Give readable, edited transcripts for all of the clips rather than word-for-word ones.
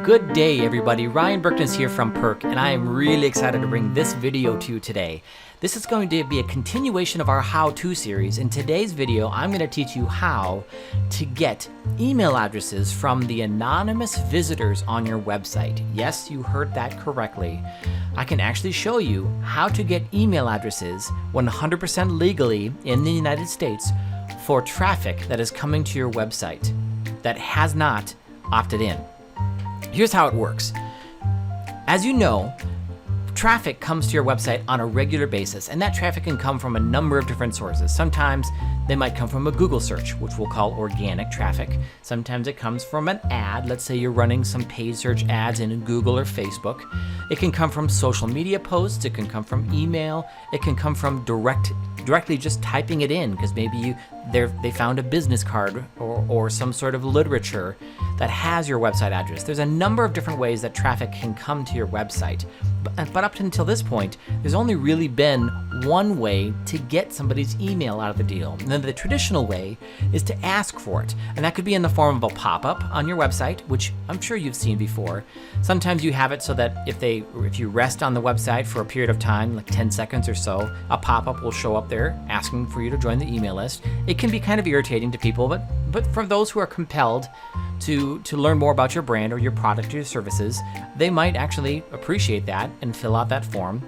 Good day, everybody. Ryan Berknes here from PERC, and I am really excited to bring this video to you today. This is going to be a continuation of our how-to series. In today's video, I'm going to teach you how to get email addresses from the anonymous visitors on your website. Yes, you heard that correctly. I can actually show you how to get email addresses 100% legally in the United States for traffic that is coming to your website that has not opted in. Here's how it works. As you know, traffic comes to your website on a regular basis, and that traffic can come from a number of different sources. Sometimes they might come from a Google search, which we'll call organic traffic. Sometimes it comes from an ad. Let's say you're running some paid search ads in Google or Facebook. It can come from social media posts. It can come from email. It can come from directly just typing it in, because maybe they found a business card or some sort of literature that has your website address. There's a number of different ways that traffic can come to your website. But up until this point, there's only really been one way to get somebody's email out of the deal. And then the traditional way is to ask for it. And that could be in the form of a pop-up on your website, which I'm sure you've seen before. Sometimes you have it so that if you rest on the website for a period of time, like 10 seconds or so, a pop-up will show up there asking for you to join the email list. It can be kind of irritating to people, but for those who are compelled to learn more about your brand or your product or your services, they might actually appreciate that and fill out that form,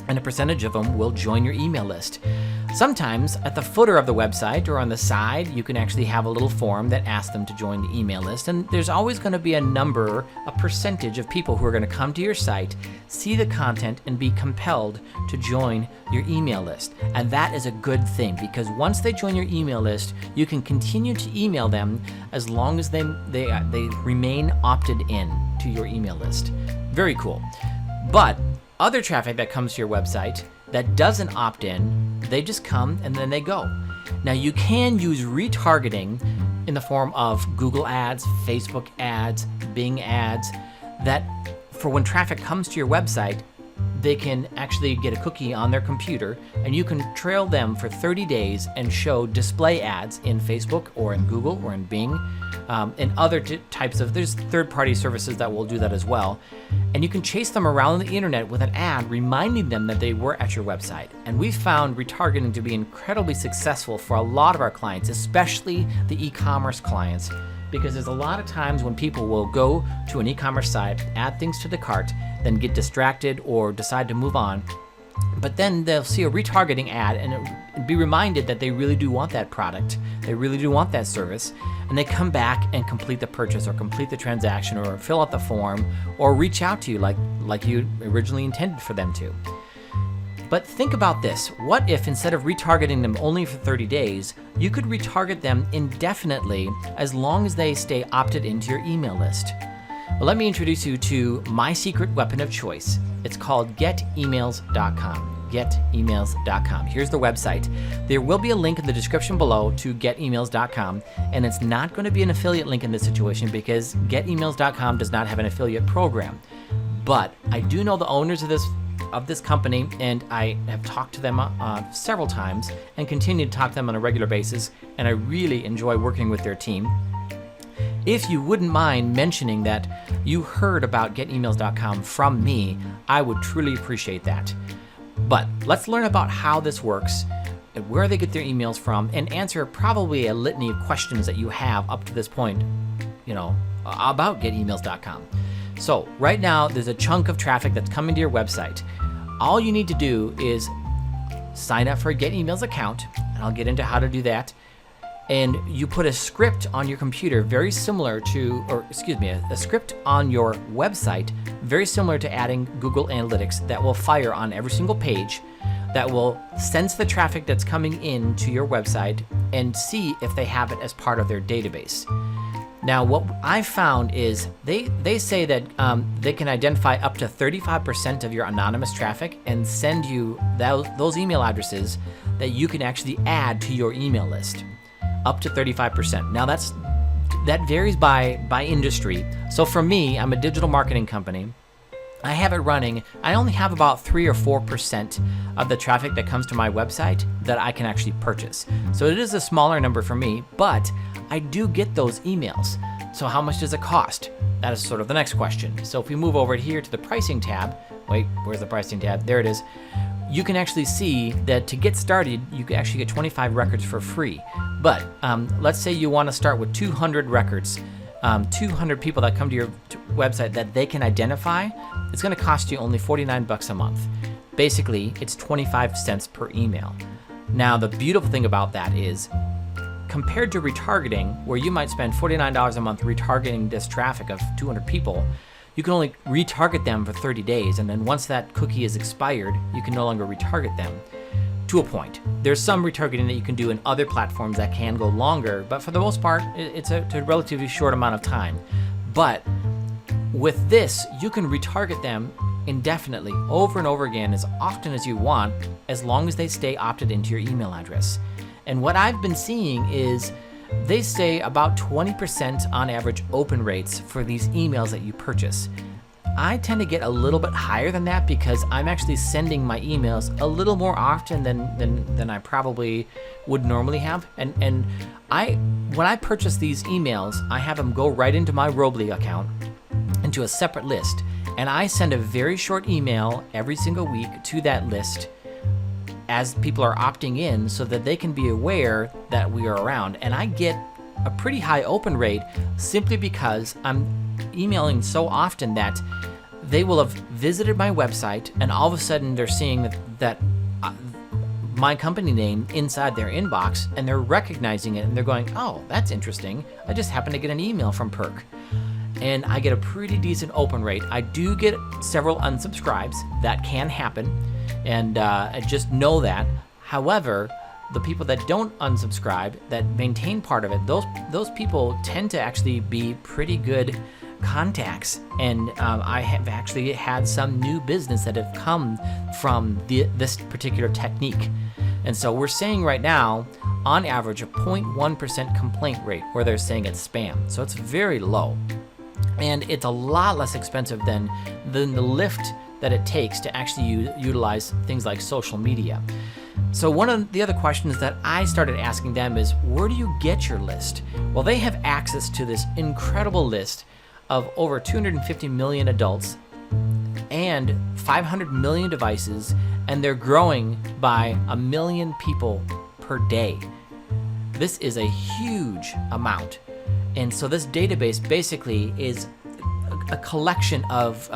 and a percentage of them will join your email list. Sometimes at the footer of the website or on the side, you can actually have a little form that asks them to join the email list, and there's always going to be a percentage of people who are going to come to your site, see the content, and be compelled to join your email list. And that is a good thing, because once they join your email list, you can continue to email them as long as they remain opted in to your email list. Very cool. But other traffic that comes to your website that doesn't opt in, they just come and then they go. Now, you can use retargeting in the form of Google ads, Facebook ads, Bing ads, that for when traffic comes to your website, they can actually get a cookie on their computer, and you can trail them for 30 days and show display ads in Facebook or in Google or in Bing, and other types of, there's third-party services that will do that as well. And you can chase them around the internet with an ad reminding them that they were at your website. And we've found retargeting to be incredibly successful for a lot of our clients, especially the e-commerce clients, because there's a lot of times when people will go to an e-commerce site, add things to the cart, then get distracted or decide to move on. But then they'll see a retargeting ad and be reminded that they really do want that product, they really do want that service, and they come back and complete the purchase or complete the transaction or fill out the form or reach out to you like you originally intended for them to. But think about this. What if instead of retargeting them only for 30 days, you could retarget them indefinitely as long as they stay opted into your email list? Well, let me introduce you to my secret weapon of choice. It's called getemails.com. Getemails.com. Here's the website. There will be a link in the description below to getemails.com, and it's not going to be an affiliate link in this situation because getemails.com does not have an affiliate program. But I do know the owners of this company, and I have talked to them several times and continue to talk to them on a regular basis, and I really enjoy working with their team. If you wouldn't mind mentioning that you heard about getemails.com from me, I would truly appreciate that. But let's learn about how this works, and where they get their emails from, and answer probably a litany of questions that you have up to this point, about getemails.com. So right now, there's a chunk of traffic that's coming to your website. All you need to do is sign up for a Get Emails account, and I'll get into how to do that. And you put a script on your computer a script on your website very similar to adding Google Analytics that will fire on every single page, that will sense the traffic that's coming in to your website and see if they have it as part of their database. Now, what I found is they say that they can identify up to 35% of your anonymous traffic and send you those email addresses that you can actually add to your email list. Up to 35%. Now that varies by industry. So for me, I'm a digital marketing company. I have it running. I only have about 3 or 4% of the traffic that comes to my website that I can actually purchase. So it is a smaller number for me, but I do get those emails. So how much does it cost? That is sort of the next question. So if we move over here to the pricing tab, wait, where's the pricing tab? There it is. You can actually see that to get started, you can actually get 25 records for free. But let's say you want to start with 200 records, 200 people that come to your website that they can identify. It's going to cost you only 49 bucks a month. Basically, it's 25 cents per email. Now, the beautiful thing about that is, compared to retargeting, where you might spend $49 a month retargeting this traffic of 200 people, you can only retarget them for 30 days, and then once that cookie is expired, you can no longer retarget them to a point. There's some retargeting that you can do in other platforms that can go longer, but for the most part, it's a relatively short amount of time. But with this, you can retarget them indefinitely, over and over again, as often as you want, as long as they stay opted into your email address. And what I've been seeing is they say about 20% on average open rates for these emails that you purchase. I tend to get a little bit higher than that because I'm actually sending my emails a little more often than I probably would normally have. And when I purchase these emails, I have them go right into my LBRY account, into a separate list. And I send a very short email every single week to that list as people are opting in so that they can be aware that we are around. And I get a pretty high open rate simply because I'm emailing so often that they will have visited my website and all of a sudden they're seeing that my company name inside their inbox, and they're recognizing it and they're going, oh, that's interesting. I just happened to get an email from PERC. And I get a pretty decent open rate. I do get several unsubscribes. That can happen. And I just know that. However, the people that don't unsubscribe, that maintain part of it, those people tend to actually be pretty good contacts. And I have actually had some new business that have come from this particular technique. And so we're saying right now, on average, a 0.1% complaint rate where they're saying it's spam. So it's very low. And it's a lot less expensive than the lift that it takes to actually utilize things like social media. So one of the other questions that I started asking them is, where do you get your list? Well, they have access to this incredible list of over 250 million adults and 500 million devices, and they're growing by 1 million people per day. This is a huge amount. And so this database basically is a collection of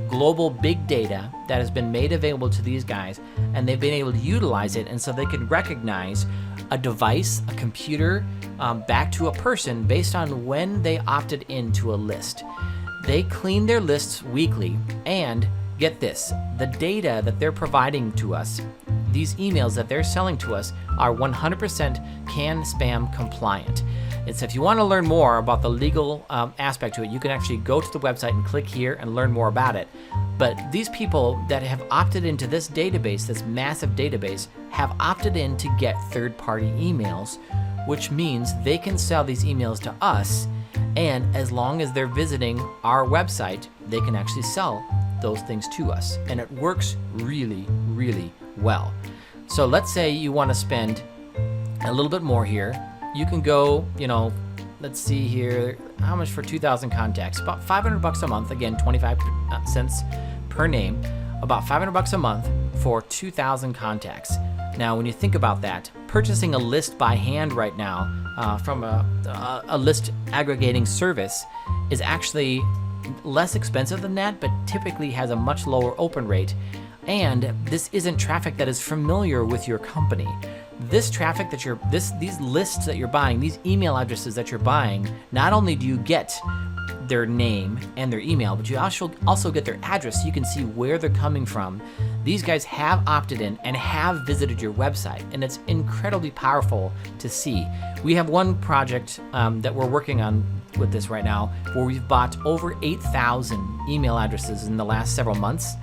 global big data that has been made available to these guys, and they've been able to utilize it, and so they can recognize a device, a computer, back to a person based on when they opted into a list. They clean their lists weekly, and get this, the data that they're providing to us, these emails that they're selling to us, are 100% CAN spam compliant. And so if you want to learn more about the legal aspect to it, you can actually go to the website and click here and learn more about it. But these people that have opted into this database, this massive database, have opted in to get third-party emails, which means they can sell these emails to us, and as long as they're visiting our website, they can actually sell those things to us. And it works really, really well. So let's say you want to spend a little bit more here. You can go, let's see here, how much for 2,000 contacts? About 500 bucks a month. Again, 25 cents per name. About 500 bucks a month for 2,000 contacts. Now, when you think about that, purchasing a list by hand right now from a list aggregating service is actually less expensive than that, but typically has a much lower open rate. And this isn't traffic that is familiar with your company. This traffic that these lists that you're buying, these email addresses that you're buying, not only do you get their name and their email, but you also get their address so you can see where they're coming from. These guys have opted in and have visited your website, and it's incredibly powerful to see. We have one project that we're working on with this right now where we've bought over 8,000 email addresses in the last several months,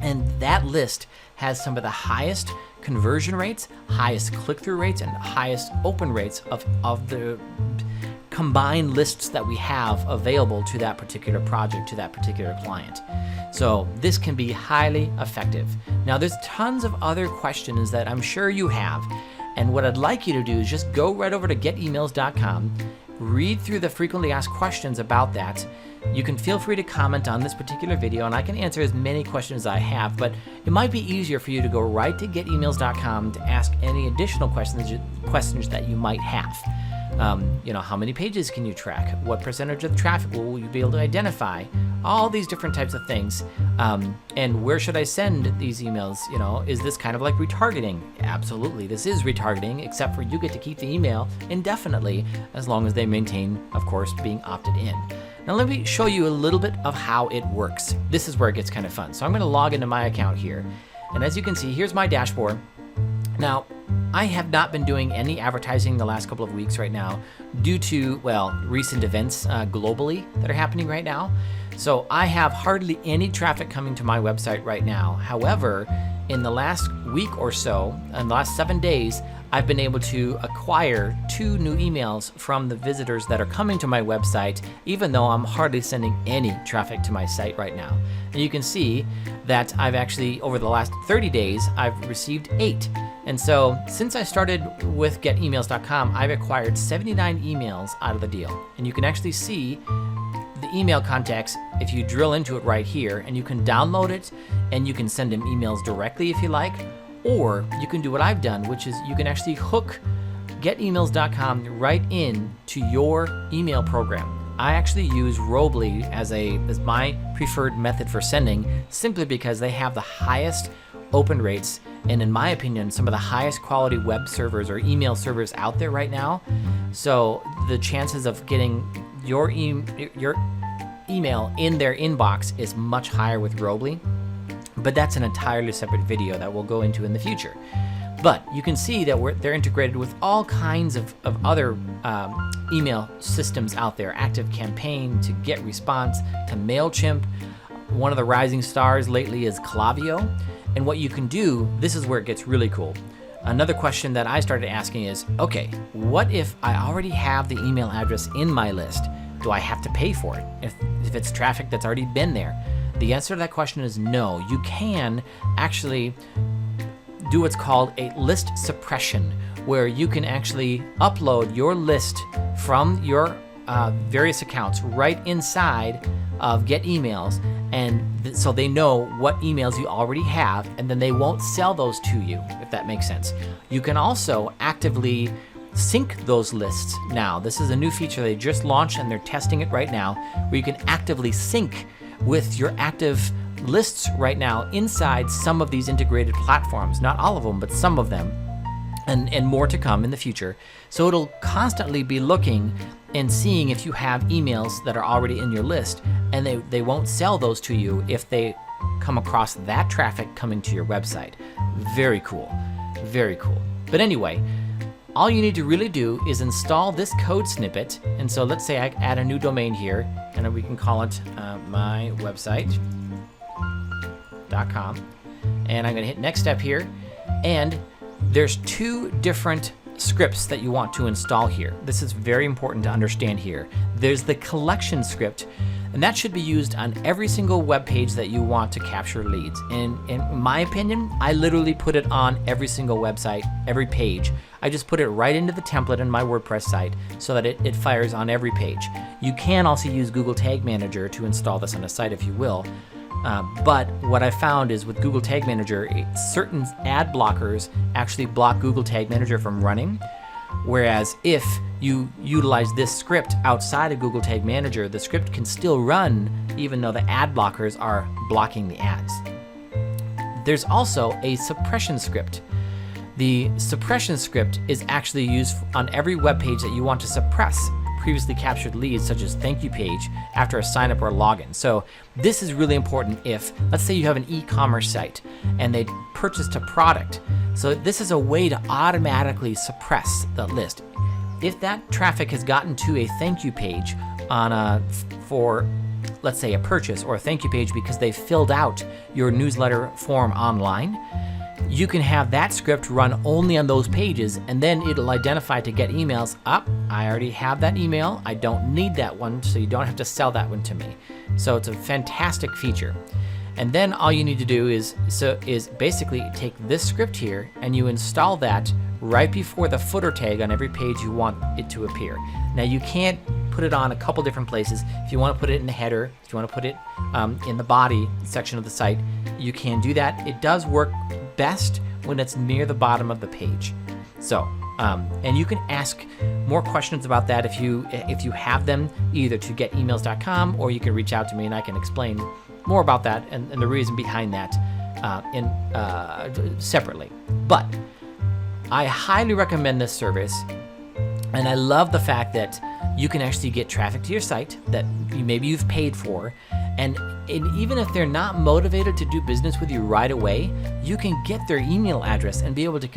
and that list has some of the highest conversion rates, highest click-through rates, and highest open rates of the combined lists that we have available to that particular project, to that particular client. So this can be highly effective. Now, there's tons of other questions that I'm sure you have, and what I'd like you to do is just go right over to getemails.com, read through the frequently asked questions about that. You can feel free to comment on this particular video, and I can answer as many questions as I have, but it might be easier for you to go right to getemails.com to ask any additional questions that you might have. How many pages can you track? What percentage of the traffic will you be able to identify? All these different types of things. And where should I send these emails? Is this kind of like retargeting? Absolutely, this is retargeting, except for you get to keep the email indefinitely as long as they maintain, of course, being opted in. Now let me show you a little bit of how it works. This is where it gets kind of fun. So I'm going to log into my account here. And as you can see, here's my dashboard. Now, I have not been doing any advertising the last couple of weeks right now due to, recent events globally that are happening right now. So I have hardly any traffic coming to my website right now. However, in the last week or so, in the last 7 days, I've been able to acquire 2 new emails from the visitors that are coming to my website, even though I'm hardly sending any traffic to my site right now. And you can see that I've actually, over the last 30 days, I've received 8. And so since I started with getemails.com, I've acquired 79 emails out of the deal. And you can actually see the email contacts if you drill into it right here, and you can download it and you can send them emails directly if you like, or you can do what I've done, which is you can actually hook getemails.com right in to your email program. I actually use LBRY as my preferred method for sending, simply because they have the highest open rates, and in my opinion, some of the highest quality web servers or email servers out there right now. So the chances of getting your email in their inbox is much higher with LBRY, but that's an entirely separate video that we'll go into in the future. But you can see that they're integrated with all kinds of other email systems out there, ActiveCampaign to GetResponse to MailChimp. One of the rising stars lately is Klaviyo. And what you can do, this is where it gets really cool. Another question that I started asking is, okay, what if I already have the email address in my list? Do I have to pay for it if it's traffic that's already been there? The answer to that question is no. You can actually do what's called a list suppression, where you can actually upload your list from your various accounts right inside of Get Emails, and so they know what emails you already have, and then they won't sell those to you, if that makes sense. You can also actively sync those lists now. This is a new feature they just launched, and they're testing it right now, where you can actively sync with your active lists right now inside some of these integrated platforms. Not all of them, but some of them, and more to come in the future. So it'll constantly be looking and seeing if you have emails that are already in your list, and they won't sell those to you if they come across that traffic coming to your website. Very cool, very cool. But anyway, all you need to really do is install this code snippet. And so let's say I add a new domain here, and we can call it mywebsite.com. And I'm gonna hit next step here. And there's 2 different scripts that you want to install here. This is very important to understand here. There's the collection script, and that should be used on every single web page that you want to capture leads. And in my opinion, I literally put it on every single website, every page. I just put it right into the template in my WordPress site so that it fires on every page. You can also use Google Tag Manager to install this on a site if you will. But what I found is with Google Tag Manager, certain ad blockers actually block Google Tag Manager from running. Whereas if you utilize this script outside of Google Tag Manager, the script can still run even though the ad blockers are blocking the ads. There's also a suppression script. The suppression script is actually used on every web page that you want to suppress previously captured leads, such as thank you page, after a sign up or login. So this is really important if, let's say you have an e-commerce site and they purchased a product. So this is a way to automatically suppress the list. If that traffic has gotten to a thank you page for let's say a purchase, or a thank you page because they filled out your newsletter form online, you can have that script run only on those pages, and then it'll identify to Get Emails, I already have that email, I don't need that one, so you don't have to sell that one to me. So it's a fantastic feature. And then all you need to do is basically take this script here and you install that right before the footer tag on every page you want it to appear. Now you can't put it on a couple different places. If you want to put it in the header, if you want to put it in the body section of the site, you can do that. It does work best when it's near the bottom of the page. So, and you can ask more questions about that if you have them, either to getemails.com, or you can reach out to me and I can explain more about that and the reason behind that separately. But I highly recommend this service, and I love the fact that you can actually get traffic to your site that maybe you've paid for, and even if they're not motivated to do business with you right away, you can get their email address and be able to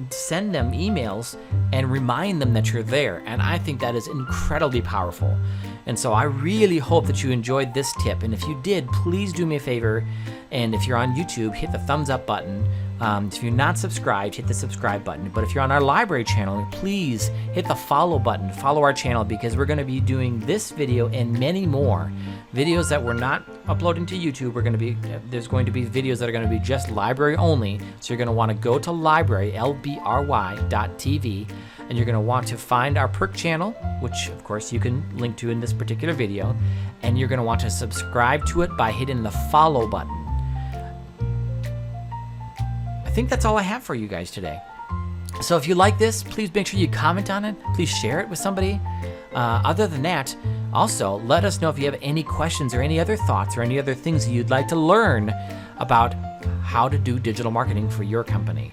send them emails and remind them that you're there. And I think that is incredibly powerful. And so I really hope that you enjoyed this tip. And if you did, please do me a favor. And if you're on YouTube, hit the thumbs up button. If you're not subscribed, hit the subscribe button. But if you're on our LBRY channel, please hit the follow button. Follow our channel, because we're going to be doing this video and many more videos that we're not uploading to YouTube. There's going to be videos that are going to be just LBRY only. So you're going to want to go to LBRY, LBRY.tv, and you're going to want to find our PERC channel, which of course you can link to in this particular video, and you're going to want to subscribe to it by hitting the follow button. I think that's all I have for you guys today. So if you like this, please make sure you comment on it. Please share it with somebody. Other than that, also let us know if you have any questions or any other thoughts or any other things that you'd like to learn about how to do digital marketing for your company.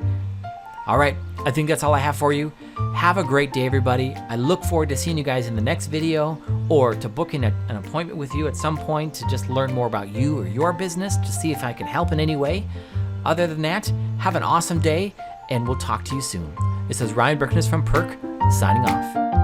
All right, I think that's all I have for you. Have a great day, everybody. I look forward to seeing you guys in the next video, or to booking an appointment with you at some point to just learn more about you or your business, to see if I can help in any way. Other than that, have an awesome day, and we'll talk to you soon. This is Ryan Berknes from PERC, signing off.